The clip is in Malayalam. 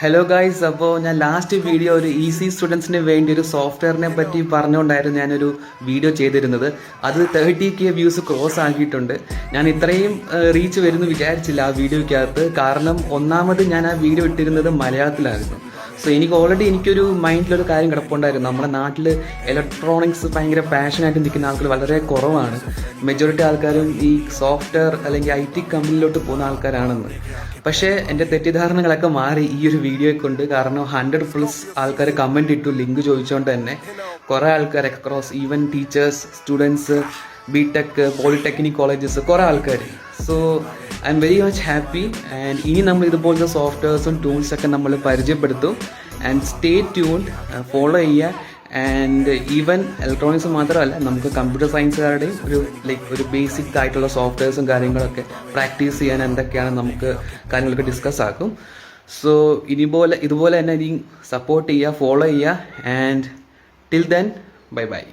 ഹലോ ഗൈസ്, അപ്പോൾ ഞാൻ ലാസ്റ്റ് വീഡിയോ ഒരു ഈസി സ്റ്റുഡൻസിന് വേണ്ടി ഒരു സോഫ്റ്റ്വെയറിനെ പറ്റി പറഞ്ഞുകൊണ്ടായിരുന്നു ഞാനൊരു വീഡിയോ ചെയ്തിരുന്നത്. അത് 30K വ്യൂസ് ക്രോസ് ആക്കിയിട്ടുണ്ട്. ഞാൻ ഇത്രയും റീച്ച് വരുമെന്ന് വിചാരിച്ചില്ല ആ വീഡിയോയ്ക്കകത്ത്. കാരണം ഒന്നാമത് ഞാൻ ആ വീഡിയോ ഇട്ടിരുന്നത് മലയാളത്തിലായിരുന്നു. സോ എനിക്കൊരു മൈൻഡിലൊരു കാര്യം കിടപ്പുണ്ടായിരുന്നു. നമ്മുടെ നാട്ടിൽ ഇലക്ട്രോണിക്സ് ഭയങ്കര പാഷനായിട്ട് നിൽക്കുന്ന ആൾക്കാർ വളരെ കുറവാണ്. മെജോറിറ്റി ആൾക്കാരും ഈ സോഫ്റ്റ്വെയർ അല്ലെങ്കിൽ IT കമ്പനിയിലോട്ട് പോകുന്ന ആൾക്കാരാണെന്ന്. പക്ഷേ എൻ്റെ തെറ്റിദ്ധാരണകളൊക്കെ മാറി ഈ ഒരു വീഡിയോയെ കൊണ്ട്. കാരണം 100+ ആൾക്കാർ കമൻറ്റ് ഇട്ടു, ലിങ്ക് ചോദിച്ചുകൊണ്ട് തന്നെ. കുറേ ആൾക്കാർ across even teachers, students, BTech, polytechnic colleges, കുറേ ആൾക്കാർ. So I am very much happy. And ഇനി നമ്മൾ ഇതുപോലത്തെ സോഫ്റ്റ്വെയർസും ടൂൾസൊക്കെ നമ്മൾ പരിചയപ്പെടുത്തും. ആൻഡ് സ്റ്റേ ട്യൂൺഡ്, ഫോളോ ചെയ്യുക. ആൻഡ് ഈവൻ ഇലക്ട്രോണിക്സ് മാത്രമല്ല, നമുക്ക് കമ്പ്യൂട്ടർ സയൻസുകാരുടെയും ഒരു ബേസിക് ആയിട്ടുള്ള സോഫ്റ്റ്വെയർസും കാര്യങ്ങളൊക്കെ പ്രാക്ടീസ് ചെയ്യാൻ എന്തൊക്കെയാണ് നമുക്ക് കാര്യങ്ങളൊക്കെ ഡിസ്കസ് ആക്കും. സോ ഇതുപോലെ തന്നെ ഇനി സപ്പോർട്ട് ചെയ്യുക, ഫോളോ ചെയ്യുക. And till then bye bye.